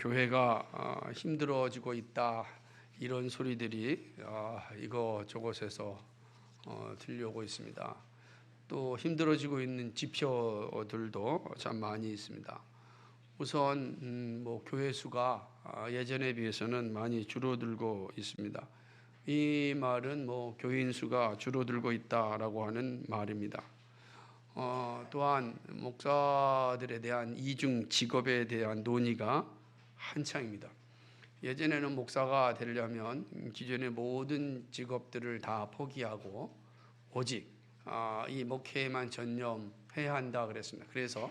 교회가 힘들어지고 있다 이런 소리들이 이곳저곳에서 들려오고 있습니다. 또 힘들어지고 있는 지표들도 참 많이 있습니다. 우선 교회 수가 예전에 비해서는 많이 줄어들고 있습니다. 이 말은 교인 수가 줄어들고 있다라고 하는 말입니다. 또한 목사들에 대한 이중 직업에 대한 논의가 한창입니다. 예전에는 목사가 되려면 기존의 모든 직업들을 다 포기하고 오직 이 목회에만 전념해야 한다 그랬습니다. 그래서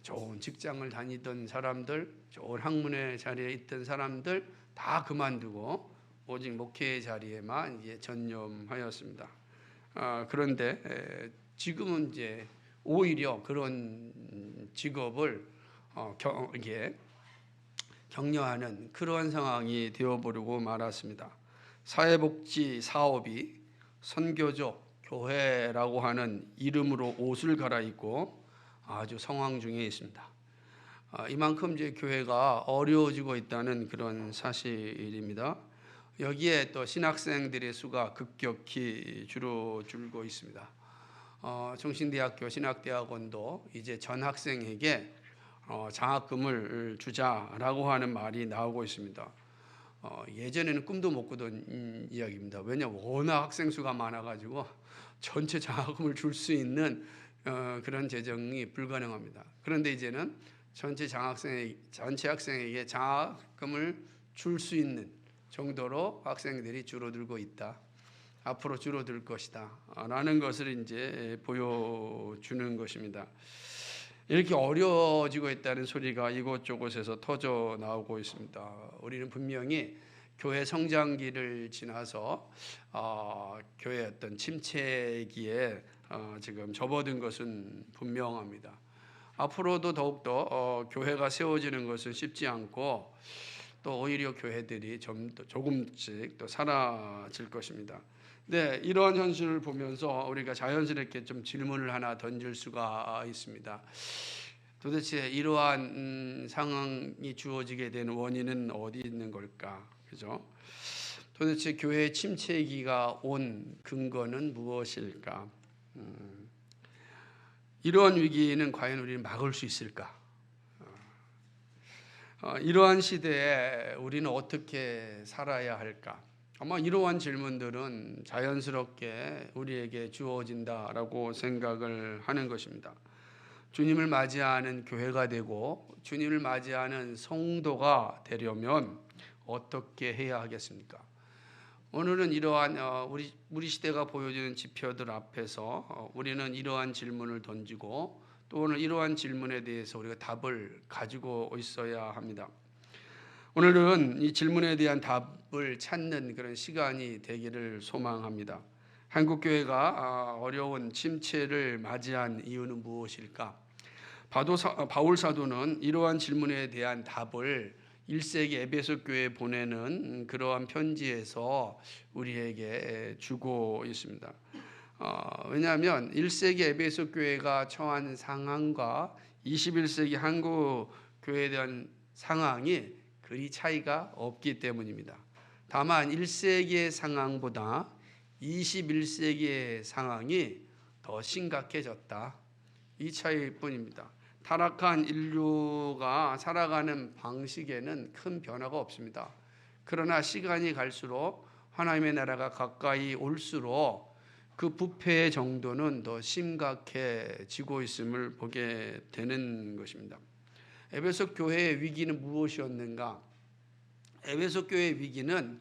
좋은 직장을 다니던 사람들, 좋은 학문의 자리에 있던 사람들 다 그만두고 오직 목회의 자리에만 이제 전념하였습니다. 그런데 지금은 이제 오히려 그런 직업을 격려하는 그러한 상황이 되어버리고 말았습니다. 사회복지 사업이 선교적 교회라고 하는 이름으로 옷을 갈아입고 아주 성황 중에 있습니다. 이만큼 이제 교회가 어려워지고 있다는 그런 사실입니다. 여기에 또 신학생들의 수가 급격히 줄고 있습니다. 정신대학교 신학대학원도 이제 전 학생에게 장학금을 주자라고 하는 말이 나오고 있습니다. 예전에는 꿈도 못 꾸던 이야기입니다. 왜냐하면 워낙 학생 수가 많아가지고 전체 장학금을 줄 수 있는 그런 재정이 불가능합니다. 그런데 이제는 전체 학생에게 장학금을 줄 수 있는 정도로 학생들이 줄어들고 있다. 앞으로 줄어들 것이다 라는 것을 이제 보여주는 것입니다. 이렇게 어려워지고 있다는 소리가 이곳저곳에서 터져 나오고 있습니다. 우리는 분명히 교회 성장기를 지나서 교회의 어떤 침체기에 지금 접어든 것은 분명합니다. 앞으로도 더욱더 교회가 세워지는 것은 쉽지 않고 또 오히려 교회들이 조금씩 또 사라질 것입니다. 네, 이러한 현실을 보면서 우리가 자연스럽게 좀 질문을 하나 던질 수가 있습니다. 도대체 이러한 상황이 주어지게 된 원인은 어디 있는 걸까? 그죠? 도대체 교회의 침체기가 온 근거는 무엇일까? 이러한 위기는 과연 우리는 막을 수 있을까? 이러한 시대에 우리는 어떻게 살아야 할까? 아마 이러한 질문들은 자연스럽게 우리에게 주어진다라고 생각을 하는 것입니다. 주님을 맞이하는 교회가 되고 주님을 맞이하는 성도가 되려면 어떻게 해야 하겠습니까? 오늘은 이러한 우리 시대가 보여주는 지표들 앞에서 우리는 이러한 질문을 던지고 또 오늘 이러한 질문에 대해서 우리가 답을 가지고 있어야 합니다. 오늘은 이 질문에 대한 답을 찾는 그런 시간이 되기를 소망합니다. 한국교회가 어려운 침체를 맞이한 이유는 무엇일까? 바울 사도는 이러한 질문에 대한 답을 1세기 에베소 교회에 보내는 그러한 편지에서 우리에게 주고 있습니다. 왜냐하면 1세기 에베소 교회가 처한 상황과 21세기 한국 교회에 대한 상황이 그리 차이가 없기 때문입니다. 다만 1세기의 상황보다 21세기의 상황이 더 심각해졌다. 이 차이일 뿐입니다. 타락한 인류가 살아가는 방식에는 큰 변화가 없습니다. 그러나 시간이 갈수록 하나님의 나라가 가까이 올수록 그 부패의 정도는 더 심각해지고 있음을 보게 되는 것입니다. 에베소 교회의 위기는 무엇이었는가? 에베소 교회의 위기는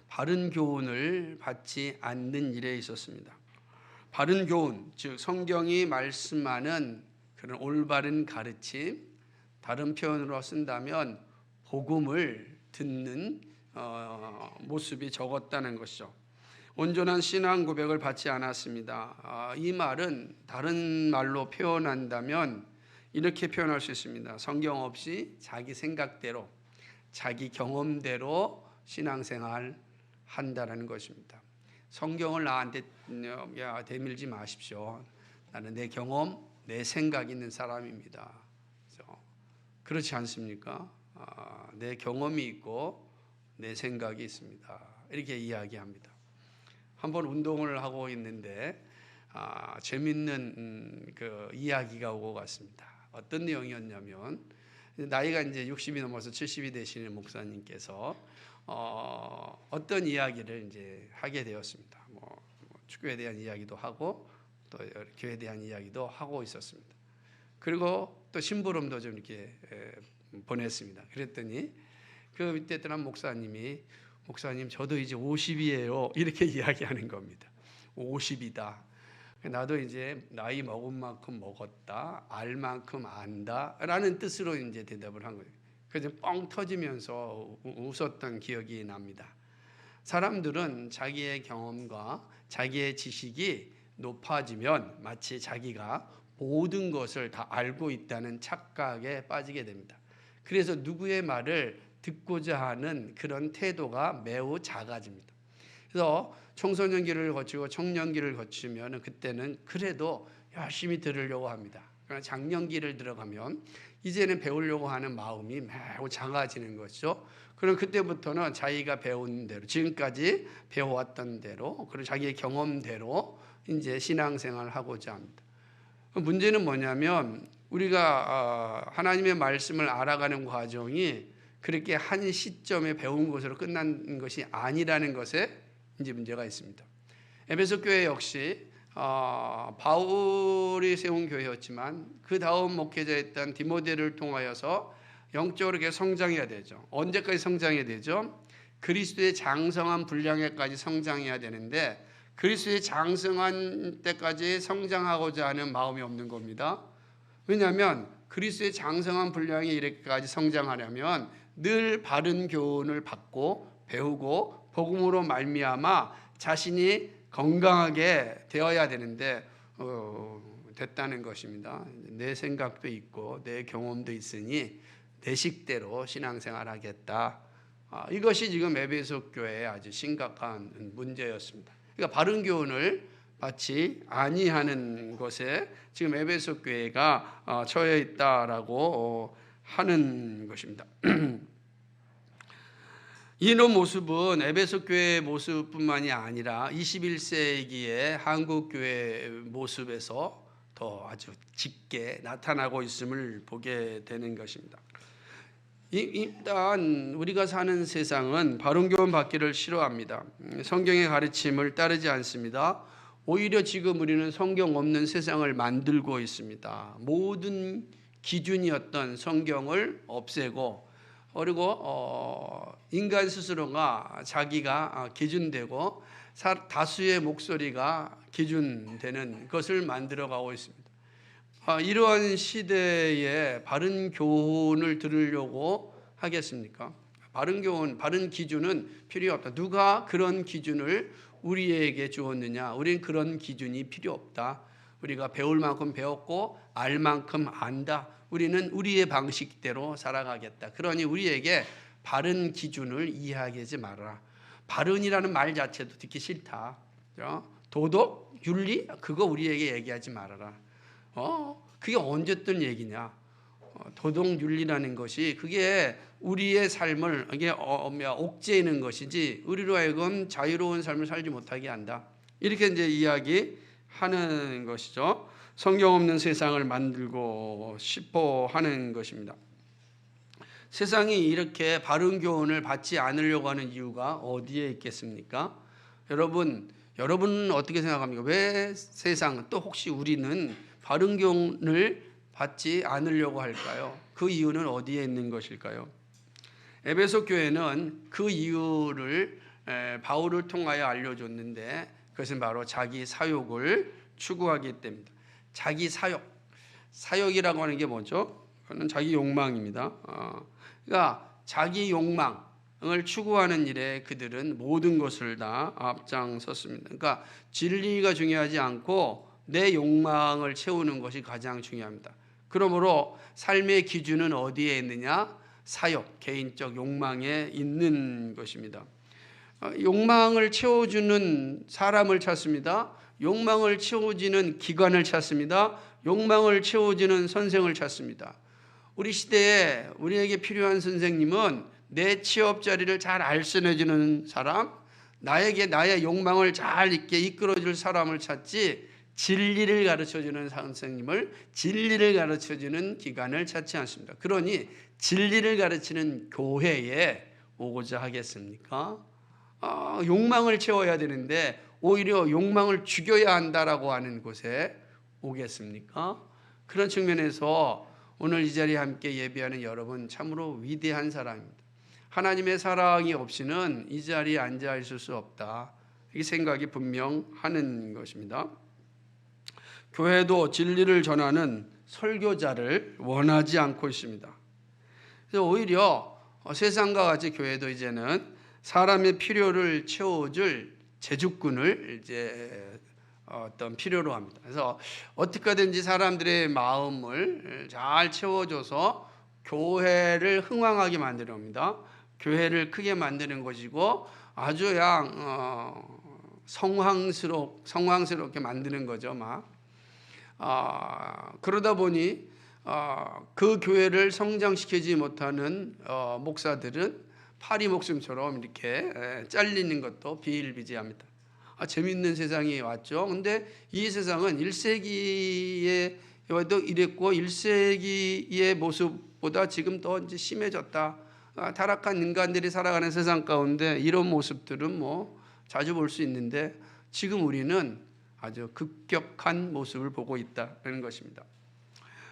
바른 교훈을 받지 않는 일에 있었습니다. 바른 교훈, 즉 성경이 말씀하는 그런 올바른 가르침, 다른 표현으로 쓴다면 복음을 듣는 모습이 적었다는 것이죠. 온전한 신앙 고백을 받지 않았습니다. 이 말은 다른 말로 표현한다면 이렇게 표현할 수 있습니다. 성경 없이 자기 생각대로, 자기 경험대로 신앙생활 한다라는 것입니다. 성경을 나한테 대밀지 마십시오. 나는 내 경험, 내 생각 있는 사람입니다. 그렇지 않습니까? 내 경험이 있고 내 생각이 있습니다. 이렇게 이야기합니다. 한번 운동을 하고 있는데 재밌는 그 이야기가 오고 갔습니다. 어떤 내용이었냐면 나이가 이제 60이 넘어서 70이 되시는 목사님께서 어떤 이야기를 이제 하게 되었습니다. 뭐 축구에 대한 이야기도 하고 또 교회에 대한 이야기도 하고 있었습니다. 그리고 또 심부름도 좀 이렇게 보냈습니다. 그랬더니 그 밑에 있던 한 목사님이 목사님 저도 이제 50이에요 이렇게 이야기하는 겁니다. 50이다. 나도 이제 나이 먹은 만큼 먹었다, 알 만큼 안다라는 뜻으로 이제 대답을 한 거예요. 그래서 뻥 터지면서 웃었던 기억이 납니다. 사람들은 자기의 경험과 자기의 지식이 높아지면 마치 자기가 모든 것을 다 알고 있다는 착각에 빠지게 됩니다. 그래서 누구의 말을 듣고자 하는 그런 태도가 매우 작아집니다. 그래서 청소년기를 거치고 청년기를 거치면 그때는 그래도 열심히 들으려고 합니다. 그러나 장년기를 들어가면 이제는 배우려고 하는 마음이 매우 작아지는 것이죠. 그럼 그때부터는 자기가 배운 대로 지금까지 배워왔던 대로 그리고 자기의 경험대로 이제 신앙생활을 하고자 합니다. 문제는 뭐냐면 우리가 하나님의 말씀을 알아가는 과정이 그렇게 한 시점에 배운 것으로 끝난 것이 아니라는 것에 이제 문제가 있습니다. 에베소 교회 역시 바울이 세운 교회였지만 그 다음 목회자였던 디모데를 통하여서 영적으로 계속 성장해야 되죠. 언제까지 성장해야 되죠? 그리스도의 장성한 분량에까지 성장해야 되는데 그리스도의 장성한 때까지 성장하고자 하는 마음이 없는 겁니다. 왜냐하면 그리스도의 장성한 분량에 이렇게까지 성장하려면 늘 바른 교훈을 받고 배우고 복음으로 말미암아 자신이 건강하게 되어야 되는데 됐다는 것입니다. 내 생각도 있고 내 경험도 있으니 내 식대로 신앙생활하겠다. 이것이 지금 에베소 교회의 아주 심각한 문제였습니다. 그러니까 바른 교훈을 받지 아니하는 것에 지금 에베소 교회가 처해 있다라고 하는 것입니다. 이런 모습은 에베소 교회의 모습뿐만이 아니라 21세기의 한국 교회의 모습에서 더 아주 짙게 나타나고 있음을 보게 되는 것입니다. 일단 우리가 사는 세상은 바른 교훈 받기를 싫어합니다. 성경의 가르침을 따르지 않습니다. 오히려 지금 우리는 성경 없는 세상을 만들고 있습니다. 모든 기준이었던 성경을 없애고 그리고 인간 스스로가 자기가 기준되고 다수의 목소리가 기준되는 것을 만들어가고 있습니다. 이러한 시대에 바른 교훈을 들으려고 하겠습니까? 바른 교훈, 바른 기준은 필요 없다. 누가 그런 기준을 우리에게 주었느냐? 우리는 그런 기준이 필요 없다. 우리가 배울 만큼 배웠고 알 만큼 안다. 우리는 우리의 방식대로 살아가겠다. 그러니 우리에게 바른 기준을 이야기하지 말아라. 바른이라는 말 자체도 듣기 싫다. 도덕, 윤리 그거 우리에게 얘기하지 말아라. 그게 언제든 얘기냐? 도덕, 윤리라는 것이 그게 우리의 삶을 이게 옥죄이는 것이지 우리로 하여금 자유로운 삶을 살지 못하게 한다. 이렇게 이제 이야기하는 것이죠. 성경 없는 세상을 만들고 싶어 하는 것입니다. 세상이 이렇게 바른 교훈을 받지 않으려고 하는 이유가 어디에 있겠습니까? 여러분은 어떻게 생각합니까? 왜 세상 또 혹시 우리는 바른 교훈을 받지 않으려고 할까요? 그 이유는 어디에 있는 것일까요? 에베소 교회는 그 이유를 바울을 통하여 알려줬는데 그것은 바로 자기 사욕을 추구하기 때문입니다. 자기 사욕이라고 하는 게 뭐죠? 그건 자기 욕망입니다. 그러니까 자기 욕망을 추구하는 일에 그들은 모든 것을 다 앞장섰습니다. 그러니까 진리가 중요하지 않고 내 욕망을 채우는 것이 가장 중요합니다. 그러므로 삶의 기준은 어디에 있느냐? 사욕, 개인적 욕망에 있는 것입니다. 욕망을 채워주는 사람을 찾습니다. 욕망을 채워지는 기관을 찾습니다. 욕망을 채워지는 선생을 찾습니다. 우리 시대에 우리에게 필요한 선생님은 내 취업 자리를 잘 알선해주는 사람, 나에게 나의 욕망을 잘 있게 이끌어줄 사람을 찾지, 진리를 가르쳐주는 선생님을, 진리를 가르쳐주는 기관을 찾지 않습니다. 그러니 진리를 가르치는 교회에 오고자 하겠습니까? 욕망을 채워야 되는데 오히려 욕망을 죽여야 한다라고 하는 곳에 오겠습니까? 그런 측면에서 오늘 이 자리에 함께 예배하는 여러분 참으로 위대한 사람입니다. 하나님의 사랑이 없이는 이 자리에 앉아 있을 수 없다. 이 생각이 분명하는 것입니다. 교회도 진리를 전하는 설교자를 원하지 않고 있습니다. 그래서 오히려 세상과 같이 교회도 이제는 사람의 필요를 채워줄 제주꾼을 이제 어떤 필요로 합니다. 그래서 어떻게 하든지 사람들의 마음을 잘 채워줘서 교회를 흥왕하게 만드는 겁니다. 교회를 크게 만드는 것이고 아주 성황스럽게 만드는 거죠. 그러다 보니 그 교회를 성장시키지 못하는 목사들은 파리 목숨처럼 이렇게 잘리는 것도 비일비재합니다. 재밌는 세상이 왔죠. 근데 이 세상은 1세기에도 이랬고 1세기의 모습보다 지금 더 이제 심해졌다. 타락한 인간들이 살아가는 세상 가운데 이런 모습들은 자주 볼 수 있는데 지금 우리는 아주 급격한 모습을 보고 있다는 것입니다.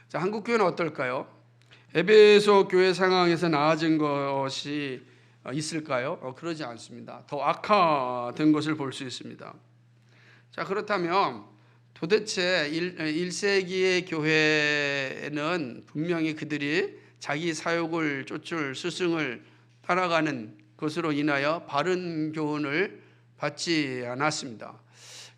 자, 한국 교회는 어떨까요? 에베소 교회 상황에서 나아진 것이 있을까요? 그러지 않습니다. 더 악화된 것을 볼 수 있습니다. 자, 그렇다면 도대체 1세기의 교회는 분명히 그들이 자기 사욕을 쫓을 스승을 따라가는 것으로 인하여 바른 교훈을 받지 않았습니다.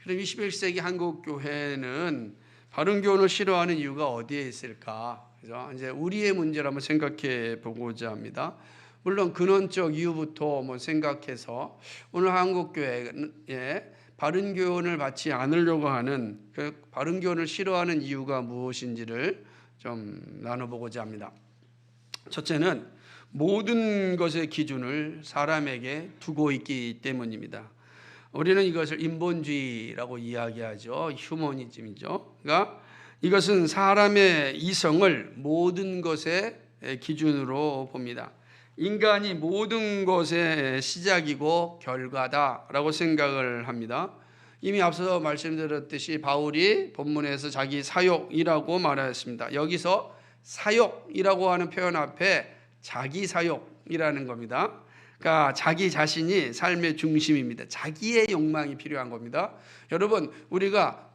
그럼 21세기 한국 교회는 바른 교훈을 싫어하는 이유가 어디에 있을까? 그래서 이제 우리의 문제를 한번 생각해 보고자 합니다. 물론 근원적 이유부터 생각해서 오늘 한국 교회에 바른 교훈을 받지 않으려고 하는 그 바른 교훈을 싫어하는 이유가 무엇인지를 좀 나눠보고자 합니다. 첫째는 모든 것의 기준을 사람에게 두고 있기 때문입니다. 우리는 이것을 인본주의라고 이야기하죠. 휴머니즘이죠. 그러니까 이것은 사람의 이성을 모든 것의 기준으로 봅니다. 인간이 모든 것의 시작이고 결과다라고 생각을 합니다. 이미 앞서 말씀드렸듯이 바울이 본문에서 자기 사욕이라고 말하였습니다. 여기서 사욕이라고 하는 표현 앞에 자기 사욕이라는 겁니다. 그러니까 자기 자신이 삶의 중심입니다. 자기의 욕망이 필요한 겁니다. 여러분, 우리가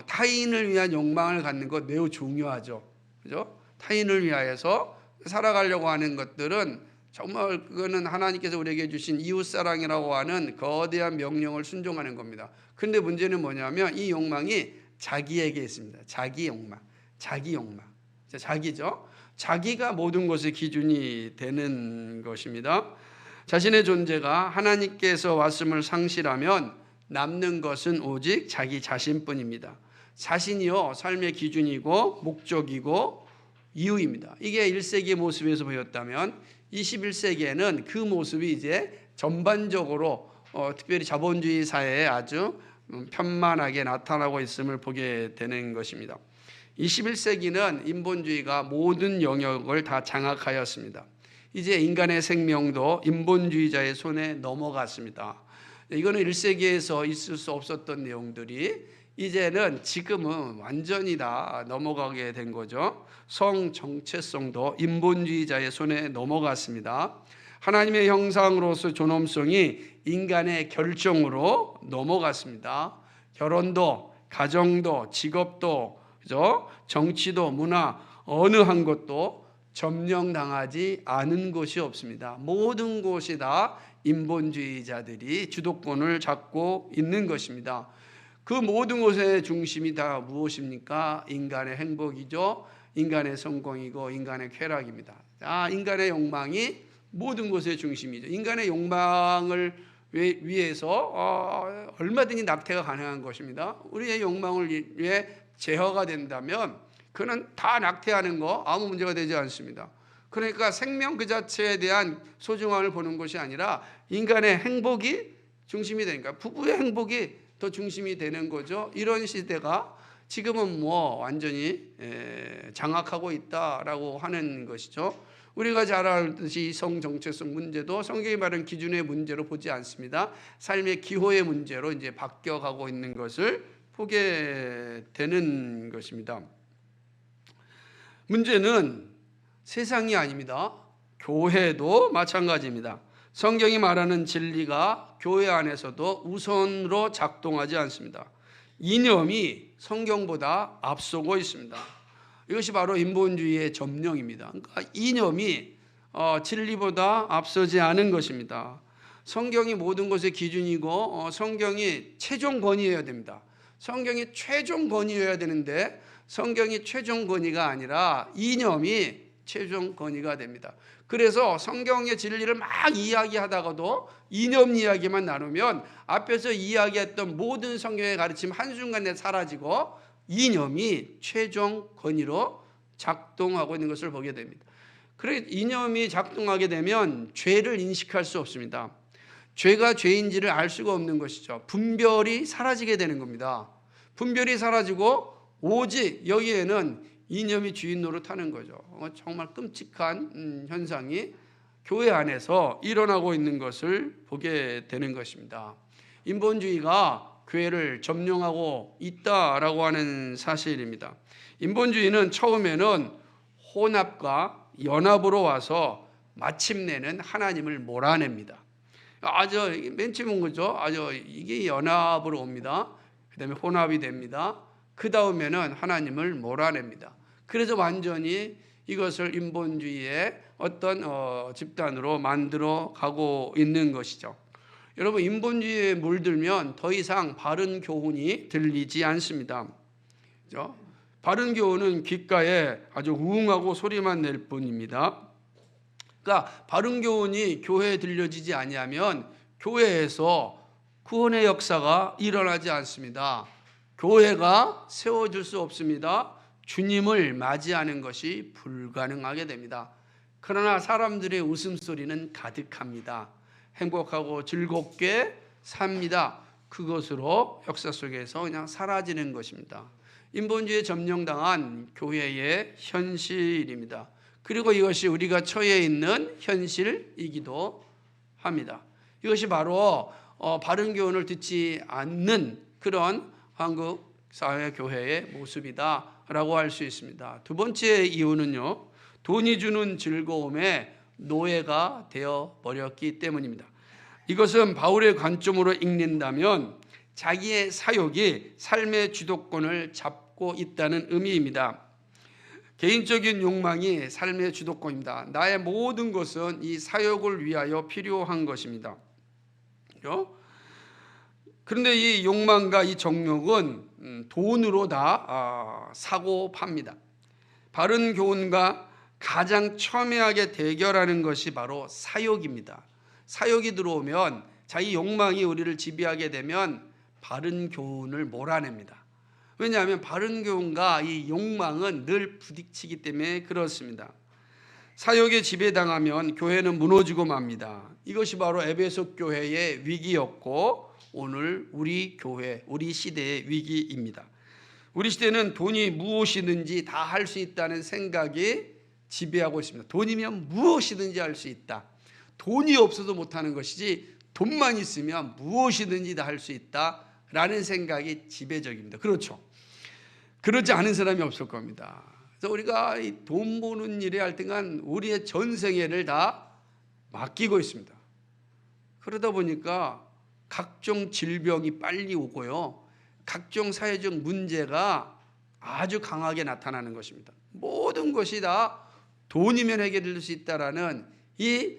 타인을 위한 욕망을 갖는 것 매우 중요하죠. 그죠? 타인을 위하여서 살아가려고 하는 것들은 정말 그거는 하나님께서 우리에게 주신 이웃사랑이라고 하는 거대한 명령을 순종하는 겁니다. 그런데 문제는 뭐냐면 이 욕망이 자기에게 있습니다. 자기 욕망, 자기 욕망. 자기죠. 자기가 모든 것의 기준이 되는 것입니다. 자신의 존재가 하나님께서 왔음을 상실하면 남는 것은 오직 자기 자신뿐입니다. 자신이요 삶의 기준이고 목적이고 이유입니다. 이게 1세기의 모습에서 보였다면 21세기에는 그 모습이 이제 전반적으로 특별히 자본주의 사회에 아주 편만하게 나타나고 있음을 보게 되는 것입니다. 21세기는 인본주의가 모든 영역을 다 장악하였습니다. 이제 인간의 생명도 인본주의자의 손에 넘어갔습니다. 이거는 1세기에서 있을 수 없었던 내용들이 이제는 지금은 완전히 다 넘어가게 된 거죠. 성 정체성도 인본주의자의 손에 넘어갔습니다. 하나님의 형상으로서 존엄성이 인간의 결정으로 넘어갔습니다. 결혼도, 가정도, 직업도, 그죠? 정치도, 문화, 어느 한 것도 점령당하지 않은 곳이 없습니다. 모든 곳이 다 인본주의자들이 주도권을 잡고 있는 것입니다. 그 모든 것의 중심이 다 무엇입니까? 인간의 행복이죠. 인간의 성공이고 인간의 쾌락입니다. 인간의 욕망이 모든 것의 중심이죠. 인간의 욕망을 위해서 얼마든지 낙태가 가능한 것입니다. 우리의 욕망을 위해 제어가 된다면 그는 다 낙태하는 거 아무 문제가 되지 않습니다. 그러니까 생명 그 자체에 대한 소중함을 보는 것이 아니라 인간의 행복이 중심이 되니까 부부의 행복이 더 중심이 되는 거죠. 이런 시대가 지금은 뭐 완전히 장악하고 있다라고 하는 것이죠. 우리가 잘 알듯이 성 정체성 문제도 성경이 말하는 기준의 문제로 보지 않습니다. 삶의 기호의 문제로 이제 바뀌어가고 있는 것을 보게 되는 것입니다. 문제는 세상이 아닙니다. 교회도 마찬가지입니다. 성경이 말하는 진리가 교회 안에서도 우선으로 작동하지 않습니다. 이념이 성경보다 앞서고 있습니다. 이것이 바로 인본주의의 점령입니다. 그러니까 이념이 진리보다 앞서지 않은 것입니다. 성경이 모든 것의 기준이고 성경이 최종 권위여야 됩니다. 성경이 최종 권위여야 되는데 성경이 최종 권위가 아니라 이념이 최종 권위가 됩니다. 그래서 성경의 진리를 막 이야기하다가도 이념 이야기만 나누면 앞에서 이야기했던 모든 성경의 가르침 한순간에 사라지고 이념이 최종 권위로 작동하고 있는 것을 보게 됩니다. 그래 이념이 작동하게 되면 죄를 인식할 수 없습니다. 죄가 죄인지를 알 수가 없는 것이죠. 분별이 사라지게 되는 겁니다. 분별이 사라지고 오직 여기에는 이념이 주인 노릇하는 거죠. 정말 끔찍한 현상이 교회 안에서 일어나고 있는 것을 보게 되는 것입니다. 인본주의가 교회를 점령하고 있다라고 하는 사실입니다. 인본주의는 처음에는 혼합과 연합으로 와서 마침내는 하나님을 몰아냅니다. 맨 처음 온 거죠. 이게 연합으로 옵니다. 그 다음에 혼합이 됩니다. 그 다음에는 하나님을 몰아냅니다. 그래서 완전히 이것을 인본주의의 어떤 집단으로 만들어 가고 있는 것이죠. 여러분 인본주의에 물들면 더 이상 바른 교훈이 들리지 않습니다. 그렇죠? 바른 교훈은 귓가에 아주 우웅하고 소리만 낼 뿐입니다. 그러니까 바른 교훈이 교회에 들려지지 아니하면 교회에서 구원의 역사가 일어나지 않습니다. 교회가 세워질 수 없습니다. 주님을 맞이하는 것이 불가능하게 됩니다. 그러나 사람들의 웃음소리는 가득합니다. 행복하고 즐겁게 삽니다. 그것으로 역사 속에서 그냥 사라지는 것입니다. 인본주의에 점령당한 교회의 현실입니다. 그리고 이것이 우리가 처해 있는 현실이기도 합니다. 이것이 바로 바른 교훈을 듣지 않는 그런 한국 사회 교회의 모습이다라고 할 수 있습니다. 두 번째 이유는요, 돈이 주는 즐거움에 노예가 되어 버렸기 때문입니다. 이것은 바울의 관점으로 읽는다면 자기의 사욕이 삶의 주도권을 잡고 있다는 의미입니다. 개인적인 욕망이 삶의 주도권입니다. 나의 모든 것은 이 사욕을 위하여 필요한 것입니다. 그런데 이 욕망과 이 정욕은 돈으로 다 사고 팝니다. 바른 교훈과 가장 첨예하게 대결하는 것이 바로 사욕입니다. 사욕이 들어오면 자기 욕망이 우리를 지배하게 되면 바른 교훈을 몰아냅니다. 왜냐하면 바른 교훈과 이 욕망은 늘 부딪히기 때문에 그렇습니다. 사욕에 지배당하면 교회는 무너지고 맙니다. 이것이 바로 에베소 교회의 위기였고 오늘 우리 교회, 우리 시대의 위기입니다. 우리 시대는 돈이 무엇이든지 다 할 수 있다는 생각이 지배하고 있습니다. 돈이면 무엇이든지 할 수 있다. 돈이 없어도 못하는 것이지 돈만 있으면 무엇이든지 다 할 수 있다라는 생각이 지배적입니다. 그렇죠? 그러지 않은 사람이 없을 겁니다. 그래서 우리가 이 돈 버는 일에 할 때간 우리의 전생애를 다 맡기고 있습니다. 그러다 보니까 각종 질병이 빨리 오고요. 각종 사회적 문제가 아주 강하게 나타나는 것입니다. 모든 것이 다 돈이면 해결될 수 있다라는 이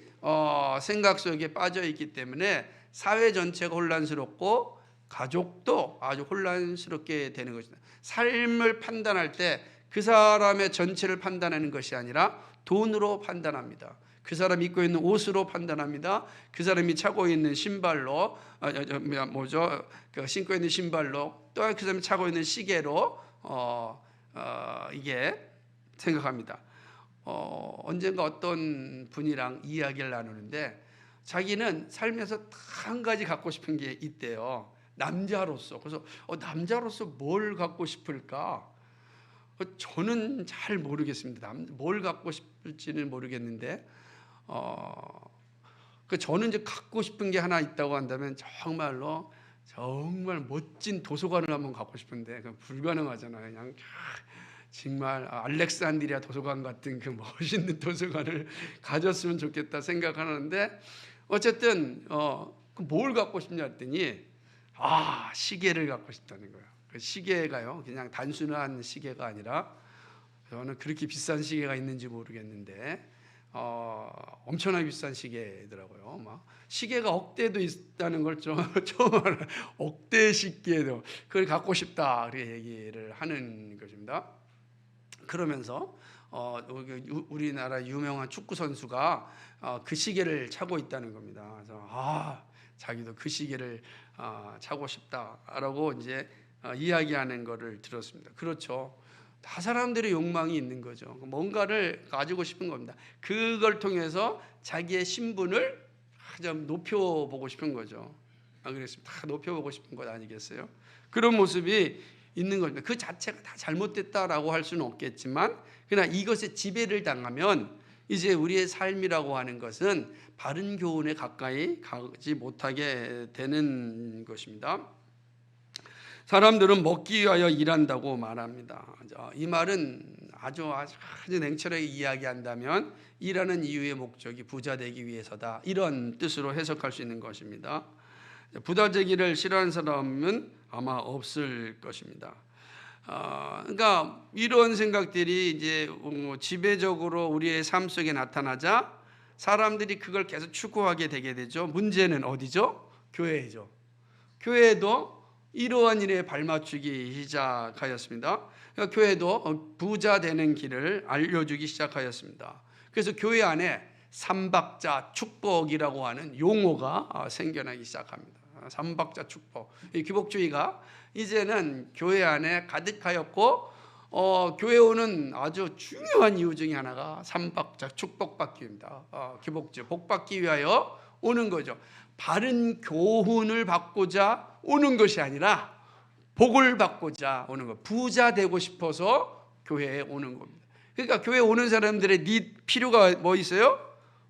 생각 속에 빠져 있기 때문에 사회 전체가 혼란스럽고 가족도 아주 혼란스럽게 되는 것입니다. 삶을 판단할 때 그 사람의 전체를 판단하는 것이 아니라 돈으로 판단합니다. 그 사람이 입고 있는 옷으로 판단합니다. 그 사람이 차고 있는 신발로 신고 있는 신발로 또 그 사람이 차고 있는 시계로 이게 생각합니다. 언젠가 어떤 분이랑 이야기를 나누는데 자기는 살면서 한 가지 갖고 싶은 게 있대요. 남자로서. 그래서 남자로서 뭘 갖고 싶을까? 저는 잘 모르겠습니다. 뭘 갖고 싶을지는 모르겠는데 저는 이제 갖고 싶은 게 하나 있다고 한다면 정말 멋진 도서관을 한번 갖고 싶은데 그건 불가능하잖아요. 그냥 정말 알렉산드리아 도서관 같은 그 멋있는 도서관을 가졌으면 좋겠다 생각하는데 어쨌든 뭘 갖고 싶냐 했더니 시계를 갖고 싶다는 거예요. 그 시계가요 그냥 단순한 시계가 아니라 저는 그렇게 비싼 시계가 있는지 모르겠는데 엄청나게 비싼 시계더라고요. 막 시계가 억대도 있다는 걸 처음 알아요. 억대 시계도 그걸 갖고 싶다 그렇게 얘기를 하는 것입니다. 그러면서 우리나라 유명한 축구 선수가 그 시계를 차고 있다는 겁니다. 그래서 자기도 그 시계를 차고 싶다라고 이제 이야기하는 것을 들었습니다. 그렇죠. 다 사람들의 욕망이 있는 거죠. 뭔가를 가지고 싶은 겁니다. 그걸 통해서 자기의 신분을 좀 높여보고 싶은 거죠. 그랬습니다. 다 높여보고 싶은 것 아니겠어요? 그런 모습이 있는 겁니다. 그 자체가 다 잘못됐다라고 할 수는 없겠지만 그러나 이것에 지배를 당하면 이제 우리의 삶이라고 하는 것은 바른 교훈에 가까이 가지 못하게 되는 것입니다. 사람들은 먹기 위하여 일한다고 말합니다. 이 말은 아주 냉철하게 이야기한다면 일하는 이유의 목적이 부자 되기 위해서다 이런 뜻으로 해석할 수 있는 것입니다. 부자 되기를 싫어하는 사람은 아마 없을 것입니다. 그러니까 이런 생각들이 이제 지배적으로 우리의 삶 속에 나타나자 사람들이 그걸 계속 추구하게 되게 되죠. 문제는 어디죠? 교회죠. 교회도 이러한 일에 발맞추기 시작하였습니다. 그러니까 교회도 부자 되는 길을 알려주기 시작하였습니다. 그래서 교회 안에 삼박자 축복이라고 하는 용어가 생겨나기 시작합니다. 삼박자 축복. 이 기복주의가 이제는 교회 안에 가득하였고 교회 오는 아주 중요한 이유 중에 하나가 삼박자 축복받기입니다. 기복주의 복받기 위하여 오는 거죠. 바른 교훈을 받고자 오는 것이 아니라 복을 받고자 오는 것. 부자 되고 싶어서 교회에 오는 겁니다. 그러니까 교회 오는 사람들의 필요가 뭐 있어요?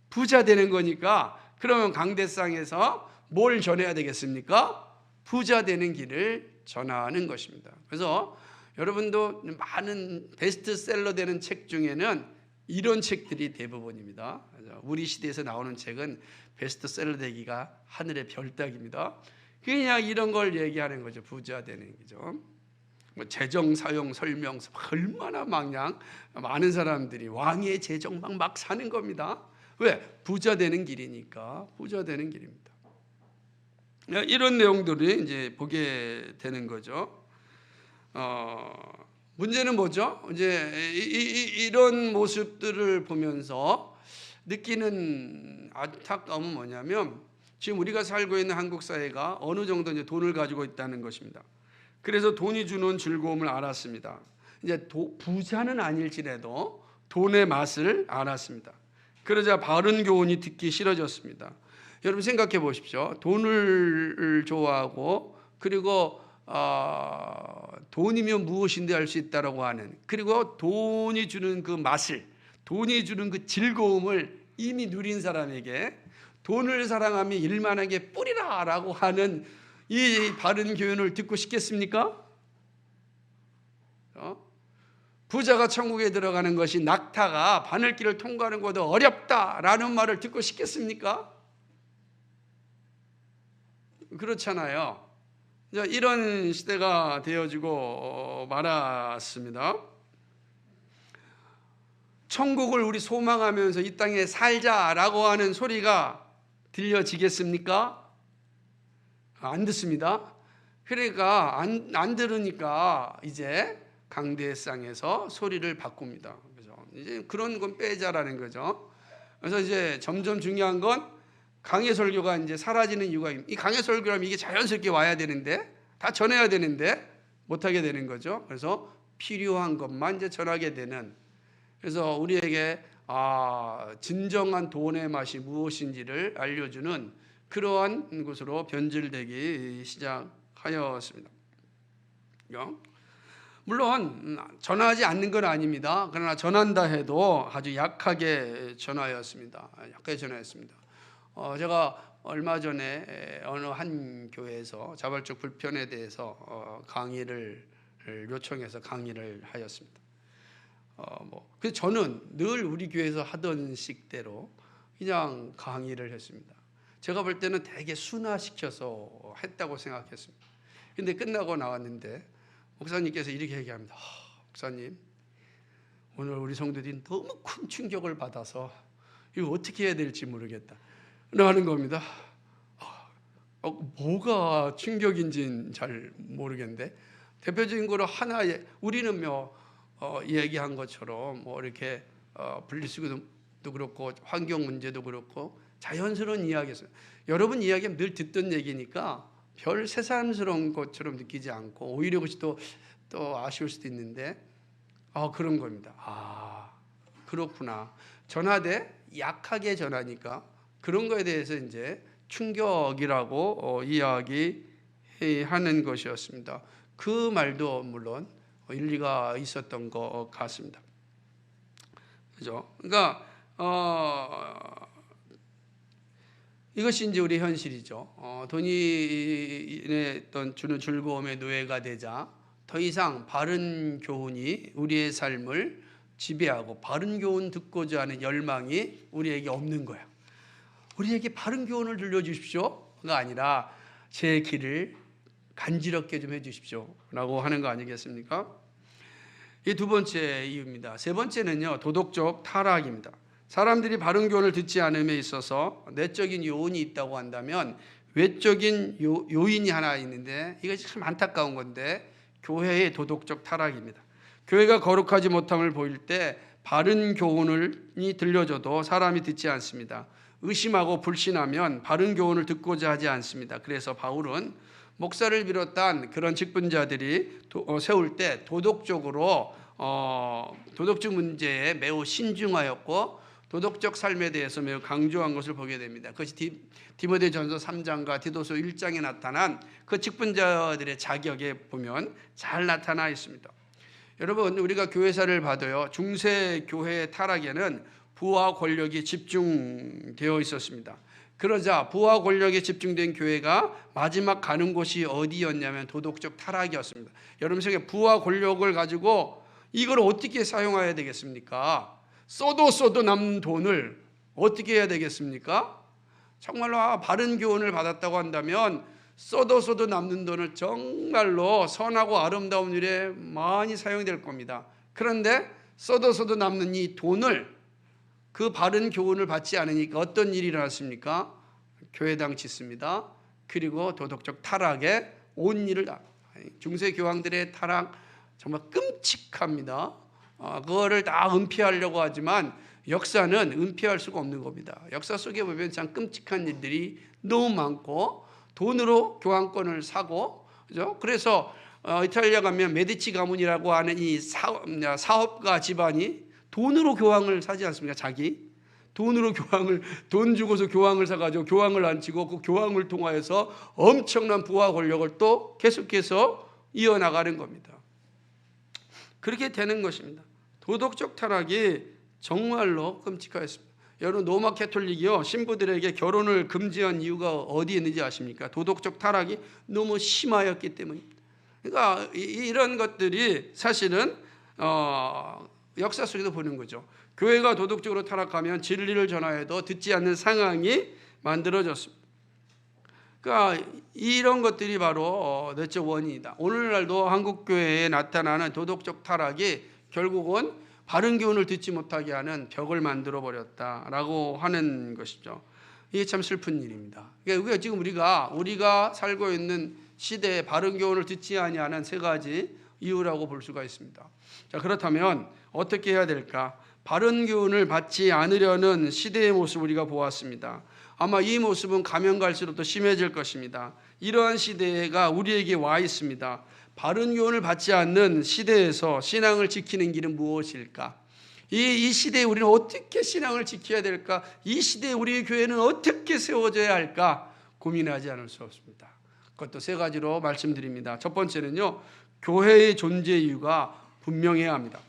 부자 되는 거니까 그러면 강대상에서 뭘 전해야 되겠습니까? 부자 되는 길을 전하는 것입니다. 그래서 여러분도 많은 베스트셀러 되는 책 중에는 이런 책들이 대부분입니다. 우리 시대에서 나오는 책은 베스트셀러 되기가 하늘의 별 따기입니다. 그냥 이런 걸 얘기하는 거죠. 부자 되는 거죠. 재정 사용 설명서 얼마나 많은 사람들이 왕의 재정 막 사는 겁니다. 왜? 부자 되는 길이니까. 부자 되는 길입니다. 이런 내용들이 이제 보게 되는 거죠. 문제는 뭐죠? 이제 이런 모습들을 보면서 느끼는 안타까움은 뭐냐면 지금 우리가 살고 있는 한국 사회가 어느 정도 이제 돈을 가지고 있다는 것입니다. 그래서 돈이 주는 즐거움을 알았습니다. 이제 부자는 아닐지라도 돈의 맛을 알았습니다. 그러자 바른 교훈이 듣기 싫어졌습니다. 여러분 생각해 보십시오. 돈을 좋아하고 그리고 돈이면 무엇인데 할 수 있다라고 하는 그리고 돈이 주는 그 맛을 돈이 주는 그 즐거움을 이미 누린 사람에게 돈을 사랑하며 일만하게 뿌리라라고 하는 이 바른 교훈을 듣고 싶겠습니까? 부자가 천국에 들어가는 것이 낙타가 바늘길을 통과하는 것보다 어렵다라는 말을 듣고 싶겠습니까? 그렇잖아요. 이런 시대가 되어지고 말았습니다. 천국을 우리 소망하면서 이 땅에 살자라고 하는 소리가 들려지겠습니까? 안 듣습니다. 그러니까 안 들으니까 이제 강대상에서 소리를 바꿉니다. 그래서 이제 그런 건 빼자라는 거죠. 그래서 이제 점점 중요한 건 강해 설교가 이제 사라지는 이유가 이 강해 설교라면 이게 자연스럽게 와야 되는데 다 전해야 되는데 못 하게 되는 거죠. 그래서 필요한 것만 이제 전하게 되는, 그래서 우리에게 진정한 돈의 맛이 무엇인지를 알려주는 그러한 곳으로 변질되기 시작하였습니다. 물론 전하지 않는 건 아닙니다. 그러나 전한다 해도 아주 약하게 전하였습니다. 약하게 전하였습니다. 제가 얼마 전에 어느 한 교회에서 자발적 불편에 대해서 강의를 요청해서 강의를 하였습니다. 그래서 저는 늘 우리 교회에서 하던 식대로 그냥 강의를 했습니다. 제가 볼 때는 되게 순화시켜서 했다고 생각했습니다. 근데 끝나고 나왔는데 목사님께서 이렇게 얘기합니다. 목사님, 오늘 우리 성도들이 너무 큰 충격을 받아서 이거 어떻게 해야 될지 모르겠다 하는 겁니다. 뭐가 충격인지는 잘 모르겠는데 대표적인 거로 하나의, 우리는 얘기한 것처럼 이렇게 분리수거도 그렇고 환경 문제도 그렇고 자연스러운 이야기였어요. 여러분 이야기는 늘 듣던 얘기니까 별 새삼스러운 것처럼 느끼지 않고 오히려 그것이 또 아쉬울 수도 있는데 그런 겁니다. 그렇구나. 전하되 약하게 전하니까 그런 거에 대해서 이제 충격이라고 이야기하는 것이었습니다. 그 말도 물론 일리가 있었던 것 같습니다. 그죠? 그러니까 이것이 이제 우리 현실이죠. 돈이 주는 즐거움의 노예가 되자 더 이상 바른 교훈이 우리의 삶을 지배하고 바른 교훈 듣고자 하는 열망이 우리에게 없는 거야. 우리에게 바른 교훈을 들려주십시오가 아니라 제 길을 간지럽게 좀 해주십시오 라고 하는 거 아니겠습니까? 이 두 번째 이유입니다. 세 번째는요, 도덕적 타락입니다. 사람들이 바른 교훈을 듣지 않음에 있어서 내적인 요인이 있다고 한다면 외적인 요인이 하나 있는데 이것이 참 안타까운 건데 교회의 도덕적 타락입니다. 교회가 거룩하지 못함을 보일 때 바른 교훈이 들려줘도 사람이 듣지 않습니다. 의심하고 불신하면 바른 교훈을 듣고자 하지 않습니다. 그래서 바울은 목사를 비롯한 그런 직분자들이 세울 때 도덕적으로 도덕적 문제에 매우 신중하였고 도덕적 삶에 대해서 매우 강조한 것을 보게 됩니다. 그것이 디모데전서 3장과 디도서 1장에 나타난 그 직분자들의 자격에 보면 잘 나타나 있습니다. 여러분, 우리가 교회사를 봐도요, 중세 교회의 타락에는 부와 권력이 집중되어 있었습니다. 그러자 부와 권력에 집중된 교회가 마지막 가는 곳이 어디였냐면 도덕적 타락이었습니다. 여러분 생각에 부와 권력을 가지고 이걸 어떻게 사용해야 되겠습니까? 써도 남는 돈을 어떻게 해야 되겠습니까? 정말로 바른 교훈을 받았다고 한다면 써도 남는 돈을 정말로 선하고 아름다운 일에 많이 사용될 겁니다. 그런데 써도 남는 이 돈을 그 바른 교훈을 받지 않으니까 어떤 일이 일어났습니까? 교회당 짓습니다. 그리고 도덕적 타락에 온 일을 중세 교황들의 타락 정말 끔찍합니다. 그거를 다 은폐하려고 하지만 역사는 은폐할 수가 없는 겁니다. 역사 속에 보면 참 끔찍한 일들이 너무 많고 돈으로 교황권을 사고, 그죠? 그래서 이탈리아 가면 메디치 가문이라고 하는 이 사업가 집안이 돈으로 교황을 사지 않습니까? 자기 돈으로 돈 주고서 교황을 사가지고 교황을 앉히고 그 교황을 통하여서 엄청난 부와 권력을 또 계속해서 이어나가는 겁니다. 그렇게 되는 것입니다. 도덕적 타락이 정말로 끔찍하였습니다. 여러분, 로마 캐톨릭이요, 신부들에게 결혼을 금지한 이유가 어디에 있는지 아십니까? 도덕적 타락이 너무 심하였기 때문입니다. 그러니까 이런 것들이 사실은 역사 속에도 보는 거죠. 교회가 도덕적으로 타락하면 진리를 전하여도 듣지 않는 상황이 만들어졌습니다. 그러니까 이런 것들이 바로 내적 원인이다. 오늘날도 한국교회에 나타나는 도덕적 타락이 결국은 바른 교훈을 듣지 못하게 하는 벽을 만들어 버렸다라고 하는 것이죠. 이게 참 슬픈 일입니다. 그러니까 지금 우리가 살고 있는 시대에 바른 교훈을 듣지 아니하는 세 가지 이유라고 볼 수가 있습니다. 자, 그렇다면 어떻게 해야 될까? 바른 교훈을 받지 않으려는 시대의 모습 우리가 보았습니다. 아마 이 모습은 가면 갈수록 더 심해질 것입니다. 이러한 시대가 우리에게 와 있습니다. 바른 교훈을 받지 않는 시대에서 신앙을 지키는 길은 무엇일까? 이 시대에 우리는 어떻게 신앙을 지켜야 될까? 이 시대에 우리 교회는 어떻게 세워져야 할까? 고민하지 않을 수 없습니다. 그것도 세 가지로 말씀드립니다. 첫 번째는요, 교회의 존재 이유가 분명해야 합니다.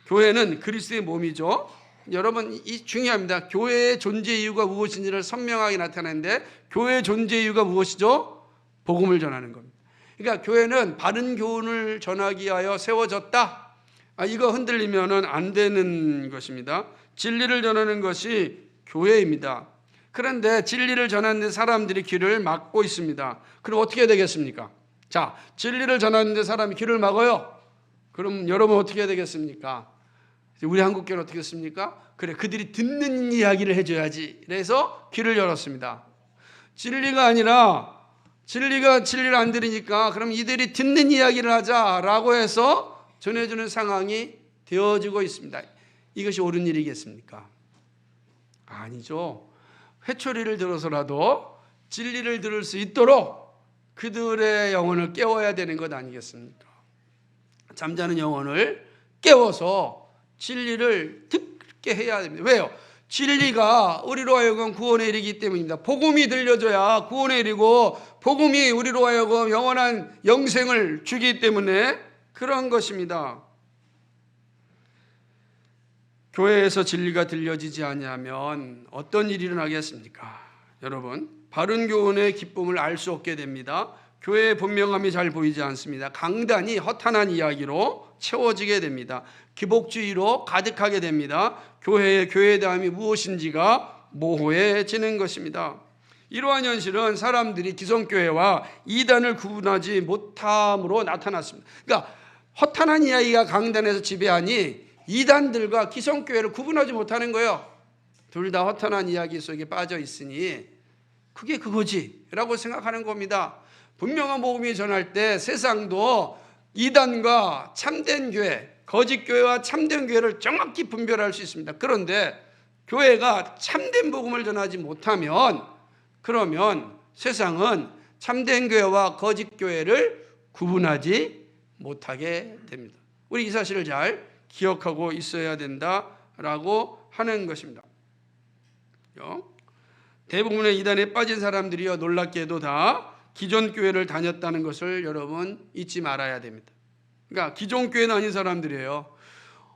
교회는 그리스도의 몸이죠. 여러분, 이 중요합니다. 교회의 존재 이유가 무엇인지를 선명하게 나타내는데, 교회의 존재 이유가 무엇이죠? 복음을 전하는 겁니다. 그러니까 교회는 바른 교훈을 전하기 위하여 세워졌다. 이거 흔들리면은 안 되는 것입니다. 진리를 전하는 것이 교회입니다. 그런데 진리를 전하는데 사람들이 귀를 막고 있습니다. 그럼 어떻게 해야 되겠습니까? 자, 진리를 전하는데 사람이 귀를 막아요. 그럼 여러분 어떻게 해야 되겠습니까? 우리 한국교회는 어떻게 했습니까? 그래, 그들이 듣는 이야기를 해줘야지. 그래서 귀를 열었습니다. 진리가 아니라 진리를 안 들으니까 그럼 이들이 듣는 이야기를 하자라고 해서 전해주는 상황이 되어지고 있습니다. 이것이 옳은 일이겠습니까? 아니죠. 회초리를 들어서라도 진리를 들을 수 있도록 그들의 영혼을 깨워야 되는 것 아니겠습니까? 잠자는 영혼을 깨워서 진리를 듣게 해야 됩니다. 왜요? 진리가 우리로 하여금 구원에 이르기 때문입니다. 복음이 들려줘야 구원에 이르고 복음이 우리로 하여금 영원한 영생을 주기 때문에 그런 것입니다. 교회에서 진리가 들려지지 아니하면 어떤 일이 일어나겠습니까? 여러분, 바른 교훈의 기쁨을 알 수 없게 됩니다. 교회의 분명함이 잘 보이지 않습니다. 강단이 허탄한 이야기로 채워지게 됩니다. 기복주의로 가득하게 됩니다. 교회의 다음이 무엇인지가 모호해지는 것입니다. 이러한 현실은 사람들이 기성교회와 이단을 구분하지 못함으로 나타났습니다. 그러니까 허탄한 이야기가 강단에서 지배하니 이단들과 기성교회를 구분하지 못하는 거예요. 둘 다 허탄한 이야기 속에 빠져 있으니 그게 그거지 라고 생각하는 겁니다. 분명한 복음이 전할 때 세상도 이단과 참된 교회, 거짓 교회와 참된 교회를 정확히 분별할 수 있습니다. 그런데 교회가 참된 복음을 전하지 못하면 그러면 세상은 참된 교회와 거짓 교회를 구분하지 못하게 됩니다. 우리 이 사실을 잘 기억하고 있어야 된다라고 하는 것입니다. 대부분의 이단에 빠진 사람들이요, 놀랍게도 다 기존 교회를 다녔다는 것을 여러분 잊지 말아야 됩니다. 그러니까 기존 교회는 아닌 사람들이에요.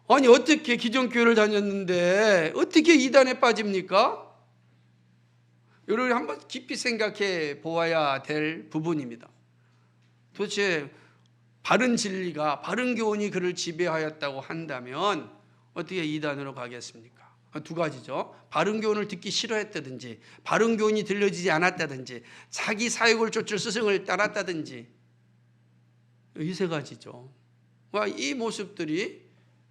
아니 어떻게 기존 교회를 다녔는데 어떻게 이단에 빠집니까? 여러분 한번 깊이 생각해 보아야 될 부분입니다. 도대체 바른 진리가, 바른 교훈이 그를 지배하였다고 한다면 어떻게 이단으로 가겠습니까? 두 가지죠. 바른 교훈을 듣기 싫어했다든지, 바른 교훈이 들려지지 않았다든지, 자기 사역을 쫓을 스승을 따랐다든지, 이 세 가지죠. 이 모습들이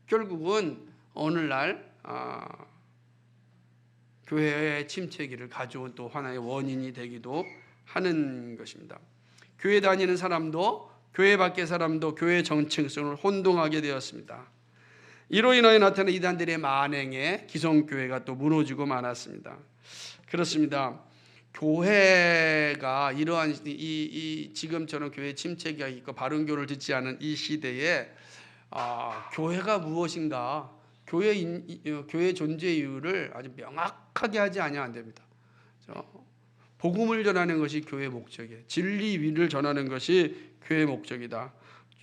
결국은 오늘날 교회의 침체기를 가져온 또 하나의 원인이 되기도 하는 것입니다. 교회 다니는 사람도 교회 밖의 사람도 교회 정체성을 혼동하게 되었습니다. 이로 인하여 나타난 이단들의 만행에 기성교회가 또 무너지고 말았습니다. 그렇습니다. 교회가 이러한 지금처럼 교회 침체기가 있고 바른 교를 듣지 않은 이 시대에 교회가 무엇인가, 교회 존재 이유를 아주 명확하게 하지 않으면 안 됩니다. 복음을 전하는 것이 교회의 목적이에요. 진리 위를 전하는 것이 교회의 목적이다.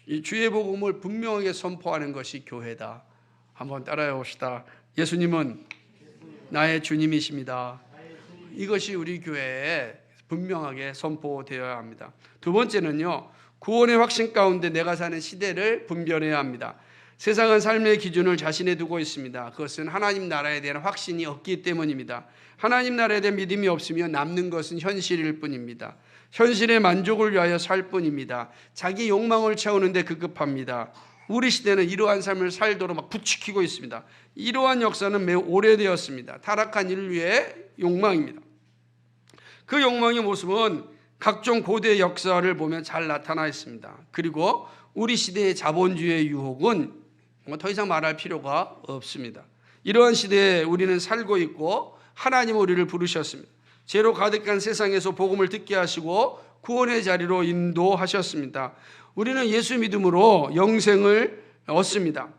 이 주의 복음을 분명하게 선포하는 것이 교회다. 한번 따라해 봅시다. 예수님은 나의 주님이십니다. 이것이 우리 교회에 분명하게 선포되어야 합니다. 두 번째는요, 구원의 확신 가운데 내가 사는 시대를 분별해야 합니다. 세상은 삶의 기준을 자신에 두고 있습니다. 그것은 하나님 나라에 대한 확신이 없기 때문입니다. 하나님 나라에 대한 믿음이 없으면 남는 것은 현실일 뿐입니다. 현실의 만족을 위하여 살 뿐입니다. 자기 욕망을 채우는데 급급합니다. 우리 시대는 이러한 삶을 살도록 막 부추기고 있습니다. 이러한 역사는 매우 오래되었습니다. 타락한 인류의 욕망입니다. 그 욕망의 모습은 각종 고대 역사를 보면 잘 나타나 있습니다. 그리고 우리 시대의 자본주의의 유혹은 더 이상 말할 필요가 없습니다. 이러한 시대에 우리는 살고 있고 하나님 우리를 부르셨습니다. 죄로 가득한 세상에서 복음을 듣게 하시고 구원의 자리로 인도하셨습니다. 우리는 예수 믿음으로 영생을 얻습니다.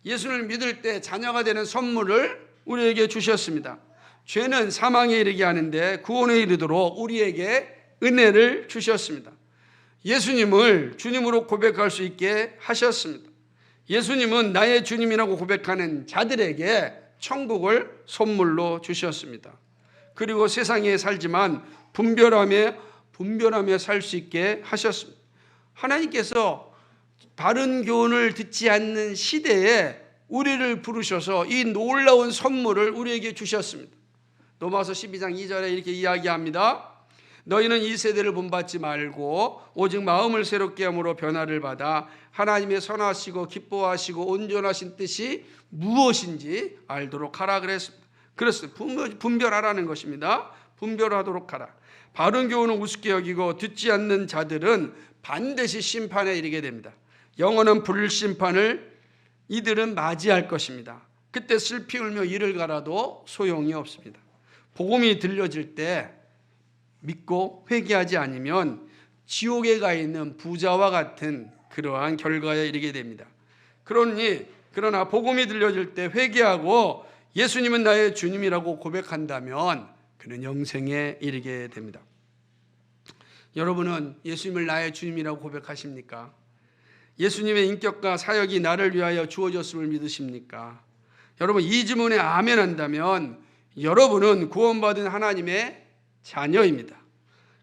예수를 믿을 때 자녀가 되는 선물을 우리에게 주셨습니다. 죄는 사망에 이르게 하는데 구원에 이르도록 우리에게 은혜를 주셨습니다. 예수님을 주님으로 고백할 수 있게 하셨습니다. 예수님은 나의 주님이라고 고백하는 자들에게 천국을 선물로 주셨습니다. 그리고 세상에 살지만 분별하며 살 수 있게 하셨습니다. 하나님께서 바른 교훈을 듣지 않는 시대에 우리를 부르셔서 이 놀라운 선물을 우리에게 주셨습니다. 로마서 12장 2절에 이렇게 이야기합니다. 너희는 이 세대를 본받지 말고 오직 마음을 새롭게 함으로 변화를 받아 하나님의 선하시고 기뻐하시고 온전하신 뜻이 무엇인지 알도록 하라 그랬습니다. 그래서 분별하라는 것입니다. 분별하도록 하라. 바른 교훈은 우습게 여기고 듣지 않는 자들은 반드시 심판에 이르게 됩니다. 영원한 불심판을 이들은 맞이할 것입니다. 그때 슬피 울며 이를 갈아도 소용이 없습니다. 복음이 들려질 때 믿고 회개하지 않으면 지옥에 가 있는 부자와 같은 그러한 결과에 이르게 됩니다. 그러나 복음이 들려질 때 회개하고 예수님은 나의 주님이라고 고백한다면 그는 영생에 이르게 됩니다. 여러분은 예수님을 나의 주님이라고 고백하십니까? 예수님의 인격과 사역이 나를 위하여 주어졌음을 믿으십니까? 여러분 이 질문에 아멘 한다면 여러분은 구원받은 하나님의 자녀입니다.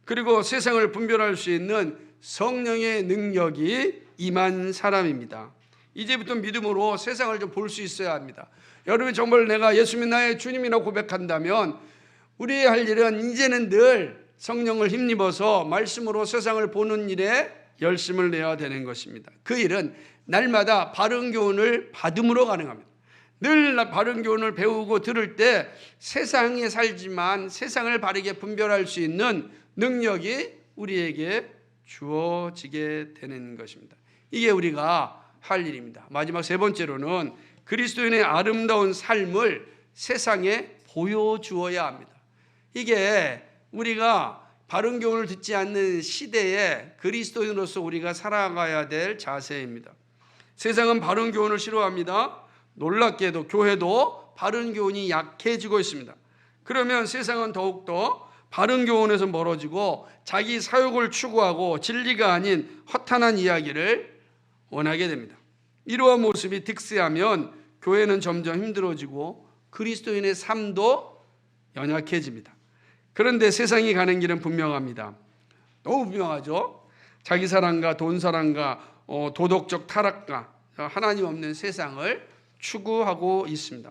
그리고 세상을 분별할 수 있는 성령의 능력이 임한 사람입니다. 이제부터 믿음으로 세상을 좀 볼 수 있어야 합니다. 여러분 정말 내가 예수님 나의 주님이라고 고백한다면 우리의 할 일은 이제는 늘 성령을 힘입어서 말씀으로 세상을 보는 일에 열심을 내야 되는 것입니다. 그 일은 날마다 바른 교훈을 받음으로 가능합니다. 늘 바른 교훈을 배우고 들을 때 세상에 살지만 세상을 바르게 분별할 수 있는 능력이 우리에게 주어지게 되는 것입니다. 이게 우리가 할 일입니다. 마지막 세 번째로는 그리스도인의 아름다운 삶을 세상에 보여주어야 합니다. 이게 우리가 바른 교훈을 듣지 않는 시대에 그리스도인으로서 우리가 살아가야 될 자세입니다. 세상은 바른 교훈을 싫어합니다. 놀랍게도 교회도 바른 교훈이 약해지고 있습니다. 그러면 세상은 더욱더 바른 교훈에서 멀어지고 자기 사욕을 추구하고 진리가 아닌 허탄한 이야기를 원하게 됩니다. 이러한 모습이 득세하면 교회는 점점 힘들어지고 그리스도인의 삶도 연약해집니다. 그런데 세상이 가는 길은 분명합니다. 너무 분명하죠. 자기 사랑과 돈 사랑과 도덕적 타락과 하나님 없는 세상을 추구하고 있습니다.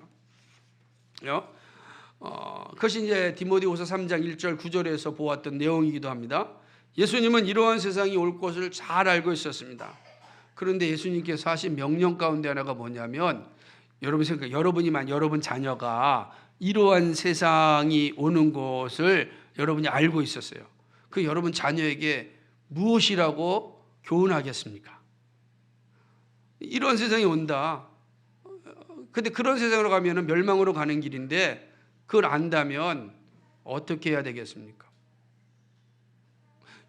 그것이 이제 디모데후서 3장 1절 9절에서 보았던 내용이기도 합니다. 예수님은 이러한 세상이 올 것을 잘 알고 있었습니다. 그런데 예수님께서 하신 명령 가운데 하나가 뭐냐면 여러분 자녀가 이러한 세상이 오는 것을 여러분이 알고 있었어요. 그 여러분 자녀에게 무엇이라고 교훈하겠습니까? 이런 세상이 온다. 근데 그런 세상으로 가면 멸망으로 가는 길인데 그걸 안다면 어떻게 해야 되겠습니까?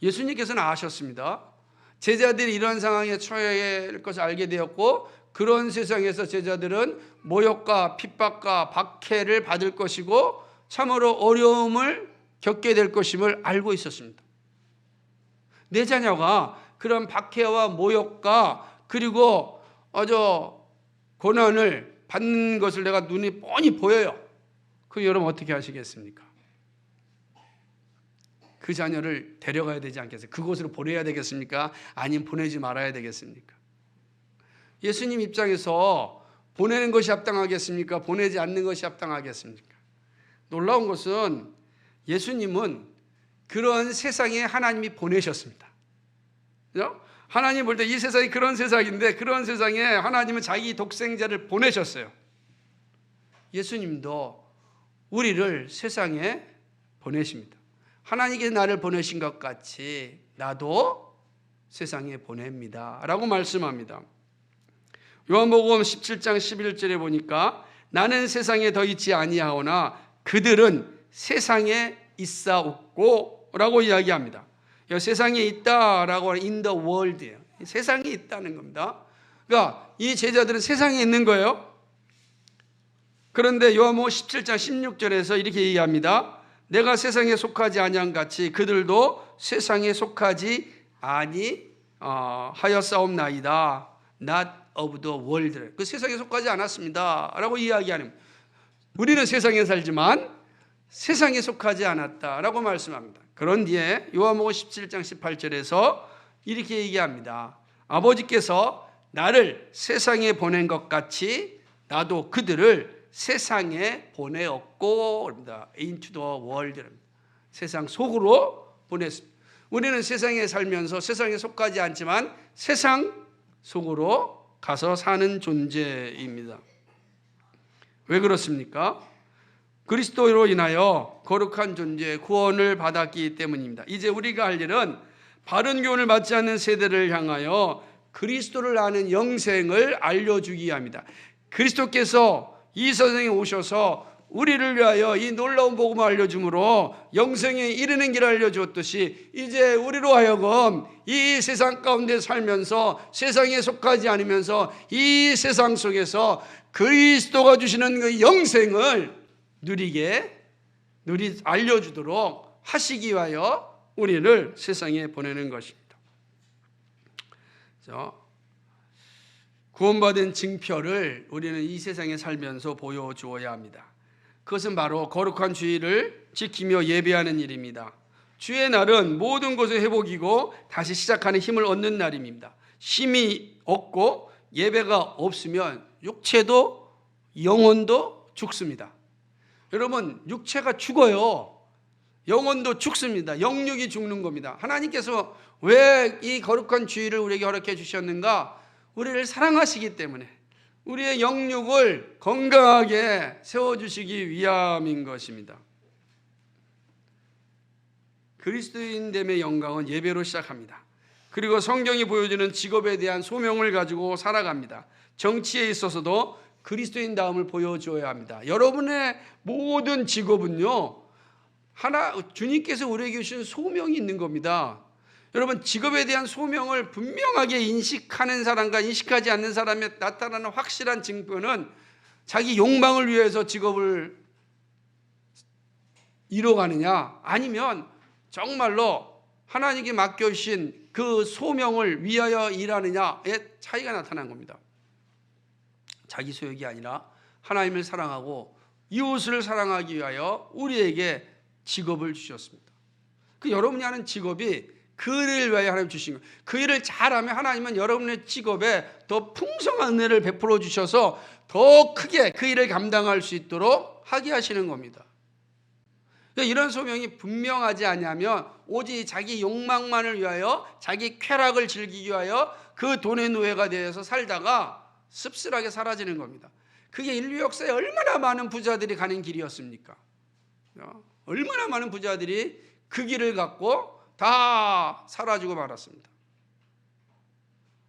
예수님께서는 아셨습니다. 제자들이 이런 상황에 처해야 할 것을 알게 되었고 그런 세상에서 제자들은 모욕과 핍박과 박해를 받을 것이고 참으로 어려움을 겪게 될 것임을 알고 있었습니다. 내 자녀가 그런 박해와 모욕과 그리고 고난을 받는 것을 내가 눈이 뻔히 보여요. 그 여러분 어떻게 하시겠습니까? 그 자녀를 데려가야 되지 않겠어요? 그곳으로 보내야 되겠습니까? 아니면 보내지 말아야 되겠습니까? 예수님 입장에서 보내는 것이 합당하겠습니까? 보내지 않는 것이 합당하겠습니까? 놀라운 것은 예수님은 그런 세상에 하나님이 보내셨습니다. 그죠? 하나님 볼 때 이 세상이 그런 세상인데 그런 세상에 하나님은 자기 독생자를 보내셨어요. 예수님도 우리를 세상에 보내십니다. 하나님께서 나를 보내신 것 같이 나도 세상에 보냅니다 라고 말씀합니다. 요한복음 17장 11절에 보니까 나는 세상에 더 있지 아니하오나 그들은 세상에 있사옵고 라고 이야기합니다. 세상에 있다라고 하는 in the world예요. 세상에 있다는 겁니다. 그러니까 이 제자들은 세상에 있는 거예요. 그런데 요한복음 17장 16절에서 이렇게 얘기합니다. 내가 세상에 속하지 아니한 같이 그들도 세상에 속하지 아니하였사옵나이다. Not of the world. 그 세상에 속하지 않았습니다 라고 이야기하는, 우리는 세상에 살지만 세상에 속하지 않았다라고 말씀합니다. 그런 뒤에 요한복음 17장 18절에서 이렇게 얘기합니다. 아버지께서 나를 세상에 보낸 것 같이 나도 그들을 세상에 보내었고, 그럽니다. into the world. 세상 속으로 보냈습니다. 우리는 세상에 살면서 세상에 속하지 않지만 세상 속으로 가서 사는 존재입니다. 왜 그렇습니까? 그리스도로 인하여 거룩한 존재의 구원을 받았기 때문입니다. 이제 우리가 할 일은 바른 교훈을 받지 않는 세대를 향하여 그리스도를 아는 영생을 알려주기 합니다. 그리스도께서 이 세상에 오셔서 우리를 위하여 이 놀라운 복음을 알려줌으로 영생에 이르는 길을 알려주었듯이 이제 우리로 하여금 이 세상 가운데 살면서 세상에 속하지 않으면서 이 세상 속에서 그리스도가 주시는 그 영생을 알려주도록 하시기 위하여 우리를 세상에 보내는 것입니다. 구원받은 증표를 우리는 이 세상에 살면서 보여주어야 합니다. 그것은 바로 거룩한 주일을 지키며 예배하는 일입니다. 주의 날은 모든 것의 회복이고 다시 시작하는 힘을 얻는 날입니다. 힘이 없고 예배가 없으면 육체도 영혼도 죽습니다. 여러분, 육체가 죽어요. 영혼도 죽습니다. 영육이 죽는 겁니다. 하나님께서 왜 이 거룩한 주일을 우리에게 허락해 주셨는가? 우리를 사랑하시기 때문에 우리의 영육을 건강하게 세워주시기 위함인 것입니다. 그리스도인됨의 영광은 예배로 시작합니다. 그리고 성경이 보여주는 직업에 대한 소명을 가지고 살아갑니다. 정치에 있어서도 그리스도인다움을 보여줘야 합니다. 여러분의 모든 직업은요, 주님께서 우리에게 주신 소명이 있는 겁니다. 여러분, 직업에 대한 소명을 분명하게 인식하는 사람과 인식하지 않는 사람에 나타나는 확실한 증거는 자기 욕망을 위해서 직업을 이뤄가느냐, 아니면 정말로 하나님께 맡겨주신 그 소명을 위하여 일하느냐의 차이가 나타난 겁니다. 자기 소욕이 아니라 하나님을 사랑하고 이웃을 사랑하기 위하여 우리에게 직업을 주셨습니다. 그 여러분이 하는 직업이 그 일을 위하여 하나님 주신 거예요. 그 일을 잘하면 하나님은 여러분의 직업에 더 풍성한 은혜를 베풀어 주셔서 더 크게 그 일을 감당할 수 있도록 하게 하시는 겁니다. 이런 소명이 분명하지 않으면 오직 자기 욕망만을 위하여 자기 쾌락을 즐기기 위하여 그 돈의 노예가 되어서 살다가 씁쓸하게 사라지는 겁니다. 그게 인류 역사에 얼마나 많은 부자들이 가는 길이었습니까? 얼마나 많은 부자들이 그 길을 갖고 다 사라지고 말았습니다.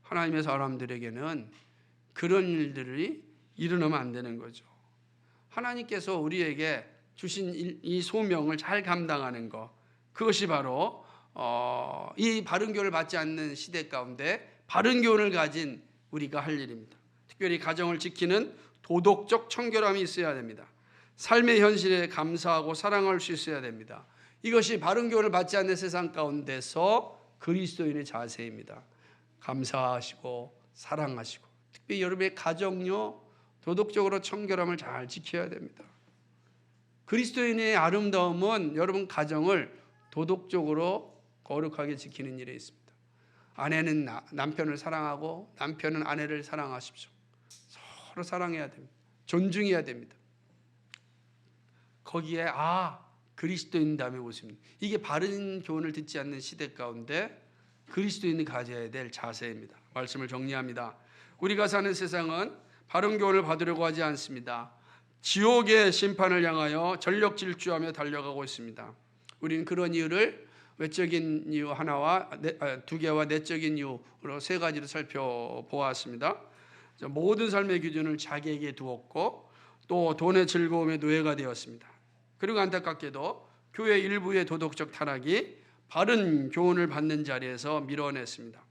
하나님의 사람들에게는 그런 일들이 일어나면 안 되는 거죠. 하나님께서 우리에게 주신 이 소명을 잘 감당하는 것, 그것이 바로 이 바른 교훈을 받지 않는 시대 가운데 바른 교훈을 가진 우리가 할 일입니다. 특별히 가정을 지키는 도덕적 청결함이 있어야 됩니다. 삶의 현실에 감사하고 사랑할 수 있어야 됩니다. 이것이 바른 교훈을 받지 않는 세상 가운데서 그리스도인의 자세입니다. 감사하시고 사랑하시고, 특별히 여러분의 가정요, 도덕적으로 청결함을 잘 지켜야 됩니다. 그리스도인의 아름다움은 여러분 가정을 도덕적으로 거룩하게 지키는 일에 있습니다. 아내는 남편을 사랑하고 남편은 아내를 사랑하십시오. 서로 사랑해야 됩니다. 존중해야 됩니다. 거기에 그리스도인다움의 모습입니다. 이게 바른 교훈을 듣지 않는 시대 가운데 그리스도인이 가져야 될 자세입니다. 말씀을 정리합니다. 우리가 사는 세상은 바른 교훈을 받으려고 하지 않습니다. 지옥의 심판을 향하여 전력 질주하며 달려가고 있습니다. 우리는 그런 이유를 외적인 이유 하나와 두 개와 내적인 이유로 세 가지로 살펴보았습니다. 모든 삶의 기준을 자기에게 두었고 또 돈의 즐거움의 노예가 되었습니다. 그리고 안타깝게도 교회 일부의 도덕적 타락이 바른 교훈을 받는 자리에서 밀어냈습니다.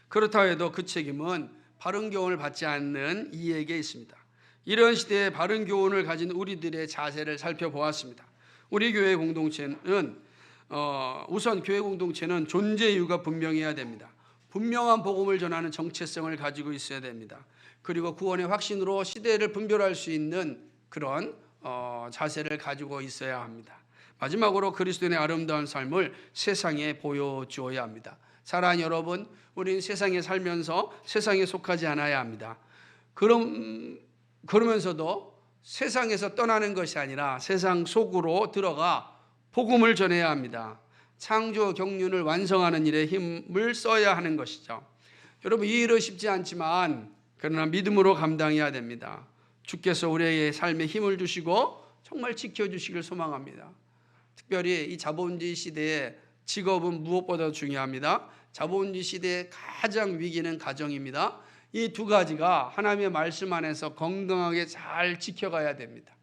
그렇다 해도 그 책임은 바른 교훈을 받지 않는 이에게 있습니다. 이런 시대에 바른 교훈을 가진 우리들의 자세를 살펴보았습니다. 우리 교회 공동체는 우선 교회 공동체는 존재 이유가 분명해야 됩니다. 분명한 복음을 전하는 정체성을 가지고 있어야 됩니다. 그리고 구원의 확신으로 시대를 분별할 수 있는 그런 자세를 가지고 있어야 합니다. 마지막으로 그리스도인의 아름다운 삶을 세상에 보여주어야 합니다. 사랑하는 여러분, 우리는 세상에 살면서 세상에 속하지 않아야 합니다. 그러면서도 세상에서 떠나는 것이 아니라 세상 속으로 들어가 복음을 전해야 합니다. 창조 경륜을 완성하는 일에 힘을 써야 하는 것이죠. 여러분, 이 일은 쉽지 않지만 그러나 믿음으로 감당해야 됩니다. 주께서 우리의 삶에 힘을 주시고 정말 지켜주시길 소망합니다. 특별히 이 자본주의 시대에 직업은 무엇보다 중요합니다. 자본주의 시대의 가장 위기는 가정입니다. 이 두 가지가 하나님의 말씀 안에서 건강하게 잘 지켜가야 됩니다.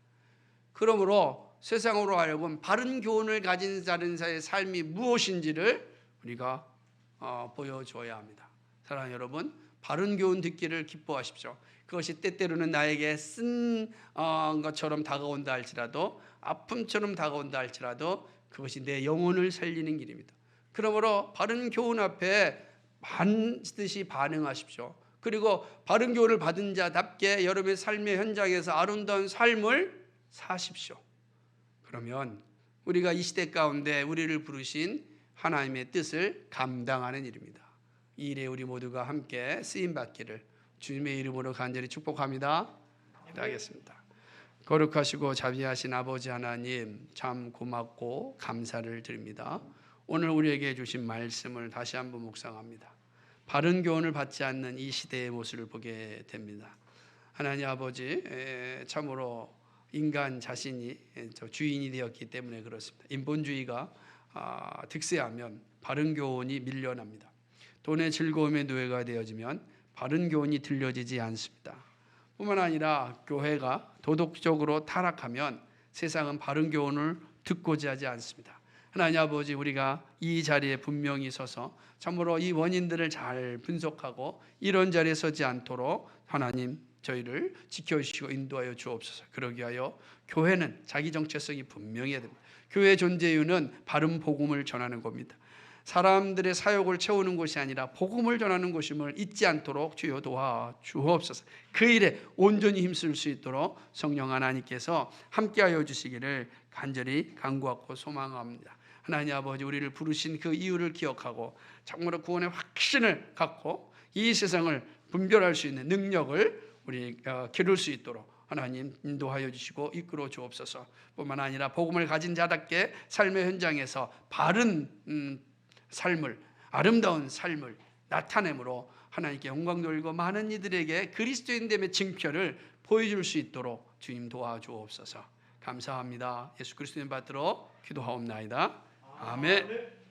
그러므로 세상으로 하여금 바른 교훈을 가진 자의 삶이 무엇인지를 우리가 보여줘야 합니다. 사랑하는 여러분, 바른 교훈 듣기를 기뻐하십시오. 그것이 때때로는 나에게 쓴 것처럼 다가온다 할지라도, 아픔처럼 다가온다 할지라도 그것이 내 영혼을 살리는 길입니다. 그러므로 바른 교훈 앞에 반드시 반응하십시오. 그리고 바른 교훈을 받은 자답게 여러분의 삶의 현장에서 아름다운 삶을 사십시오. 그러면 우리가 이 시대 가운데 우리를 부르신 하나님의 뜻을 감당하는 일입니다. 이 일에 우리 모두가 함께 쓰임받기를 주님의 이름으로 간절히 축복합니다. 기도하겠습니다. 거룩하시고 자비하신 아버지 하나님, 참 고맙고 감사를 드립니다. 오늘 우리에게 주신 말씀을 다시 한번 묵상합니다. 바른 교훈을 받지 않는 이 시대의 모습을 보게 됩니다. 하나님 아버지, 참으로 인간 자신이 주인이 되었기 때문에 그렇습니다. 인본주의가 득세하면 바른 교훈이 밀려납니다. 돈의 즐거움의 노예가 되어지면 바른 교훈이 들려지지 않습니다. 뿐만 아니라 교회가 도덕적으로 타락하면 세상은 바른 교훈을 듣고자 하지 않습니다. 하나님 아버지, 우리가 이 자리에 분명히 서서 참으로 이 원인들을 잘 분석하고 이런 자리에 서지 않도록 하나님 저희를 지켜주시고 인도하여 주옵소서. 그러기 위하여 교회는 자기 정체성이 분명해야 됩니다. 교회의 존재 이유는 바른 복음을 전하는 겁니다. 사람들의 사욕을 채우는 것이 아니라 복음을 전하는 것임을 잊지 않도록 주여 도와주옵소서. 그 일에 온전히 힘쓸 수 있도록 성령 하나님께서 함께하여 주시기를 간절히 간구하고 소망합니다. 하나님 아버지, 우리를 부르신 그 이유를 기억하고 정말로 구원의 확신을 갖고 이 세상을 분별할 수 있는 능력을 우리 기를 수 있도록 하나님 인도하여 주시고 이끌어 주옵소서. 뿐만 아니라 복음을 가진 자답게 삶의 현장에서 바른 삶을, 아름다운 삶을 나타내므로 하나님께 영광 돌리고 많은 이들에게 그리스도인됨의 증표를 보여줄 수 있도록 주님 도와주옵소서. 감사합니다. 예수 그리스도님 받들어 기도하옵나이다. 아멘.